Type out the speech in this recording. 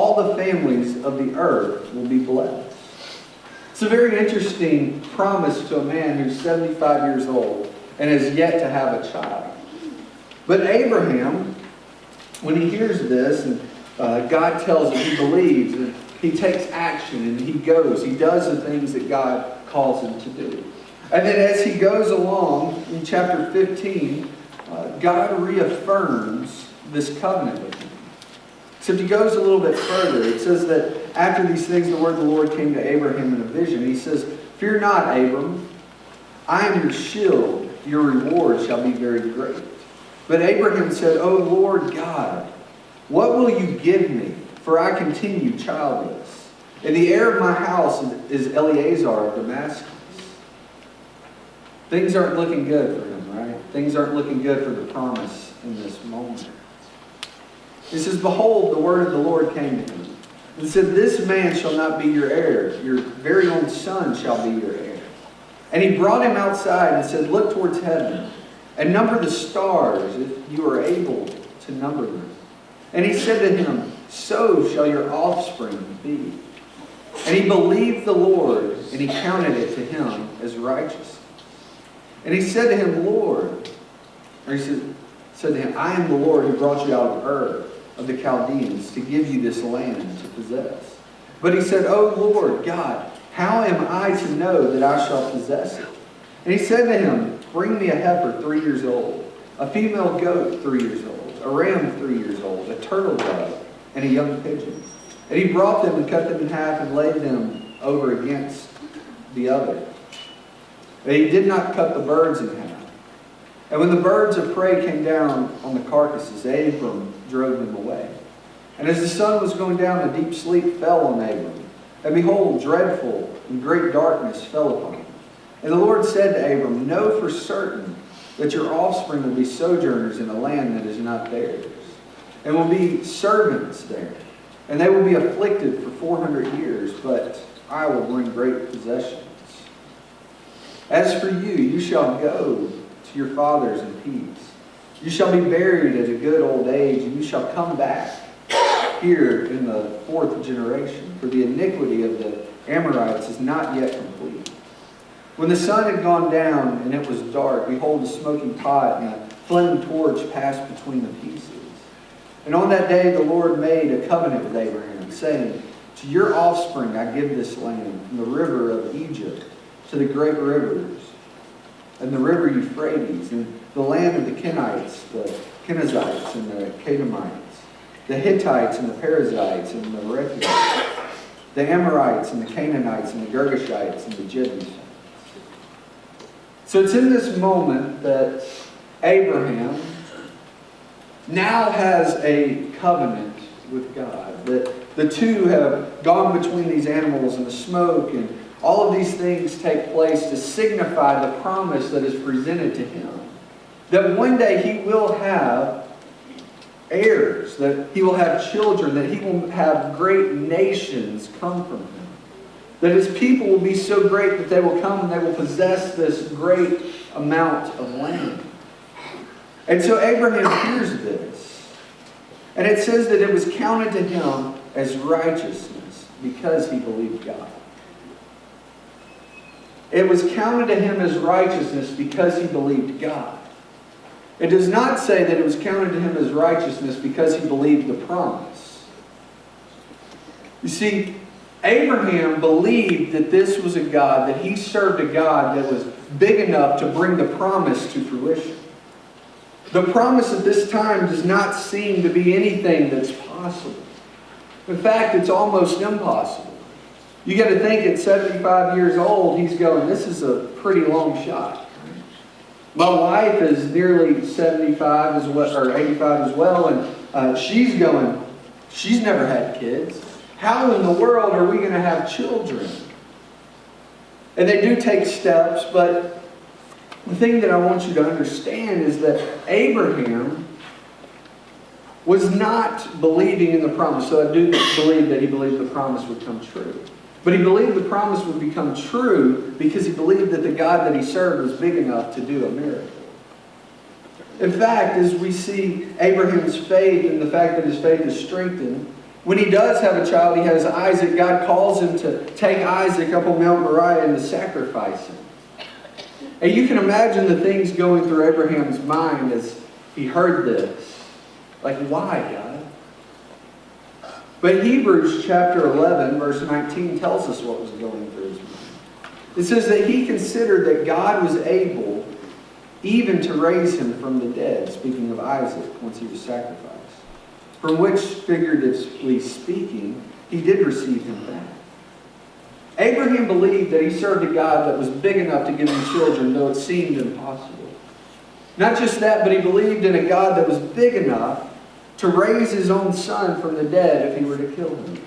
all the families of the earth will be blessed. It's a very interesting promise to a man who's 75 years old and has yet to have a child. But Abraham, when he hears this, and God tells him, he believes, and he takes action, and he goes. He does the things that God calls him to do. And then as he goes along, in chapter 15, God reaffirms this covenant with him. Except he goes a little bit further. It says that after these things, the word of the Lord came to Abraham in a vision. He says, "Fear not, Abram. I am your shield. Your reward shall be very great." But Abraham said, "O Lord God, what will you give me? For I continue childless. And the heir of my house is Eleazar of Damascus." Things aren't looking good for him, right? Things aren't looking good for the promise in this moment. He says, "Behold, the word of the Lord came to him. And said, This man shall not be your heir. Your very own son shall be your heir." And he brought him outside and said, "Look towards heaven and number the stars, if you are able to number them." And he said to him, "So shall your offspring be." And he believed the Lord, and he counted it to him as righteousness. And he said to him, said to him, "I am the Lord who brought you out of Ur of the Chaldeans to give you this land to possess." But he said, "O Lord God, how am I to know that I shall possess it?" And he said to him, "Bring me a heifer 3 years old, a female goat 3 years old, a ram 3 years old, a turtle dove, and a young pigeon." And he brought them and cut them in half and laid them over against the other. But he did not cut the birds in half. And when the birds of prey came down on the carcasses, Abram drove them away. And as the sun was going down, a deep sleep fell on Abram. And behold, dreadful and great darkness fell upon him. And the Lord said to Abram, "Know for certain that your offspring will be sojourners in a land that is not theirs, and will be servants there. And they will be afflicted for 400 years, but I will bring great possessions. As for you, you shall go to your fathers in peace. You shall be buried at a good old age, and you shall come back here in the 4th generation, for the iniquity of the Amorites is not yet complete." When the sun had gone down and it was dark, behold, a smoking pot and a flaming torch passed between the pieces. And on that day the Lord made a covenant with Abraham, saying, "To your offspring I give this land, from the river of Egypt to the great rivers, and the river Euphrates, and the land of the Kenites, the Kenizzites, and the Kadmonites, the Hittites, and the Perizzites, and the Rephaites, the Amorites, and the Canaanites, and the Girgashites, and the Jebusites." So it's in this moment that Abraham now has a covenant with God. That the two have gone between these animals and the smoke, and all of these things take place to signify the promise that is presented to him. That one day he will have heirs, that he will have children, that he will have great nations come from him. That his people will be so great that they will come and they will possess this great amount of land. And so Abraham hears this. And it says that it was counted to him as righteousness because he believed God. It was counted to him as righteousness because he believed God. It does not say that it was counted to him as righteousness because he believed the promise. You see, Abraham believed that this was a God, that he served a God that was big enough to bring the promise to fruition. The promise at this time does not seem to be anything that's possible. In fact, it's almost impossible. You got to think at 75 years old, he's going, this is a pretty long shot. My wife is nearly 75 as well, or 85 as well, and she's going, she's never had kids. How in the world are we going to have children? And they do take steps, but the thing that I want you to understand is that Abraham was not believing in the promise. So I do believe that he believed the promise would come true. But he believed the promise would become true because he believed that the God that he served was big enough to do a miracle. In fact, as we see Abraham's faith and the fact that his faith is strengthened, When he does have a child, he has Isaac. God calls him to take Isaac up on Mount Moriah and to sacrifice him. And you can imagine the things going through Abraham's mind as he heard this. Like, why, God? But Hebrews chapter 11, verse 19 tells us what was going through his mind. It says that he considered that God was able even to raise him from the dead, speaking of Isaac, once he was sacrificed. From which, figuratively speaking, he did receive him back. Abraham believed that he served a God that was big enough to give him children, though it seemed impossible. Not just that, but he believed in a God that was big enough to raise his own son from the dead if he were to kill him.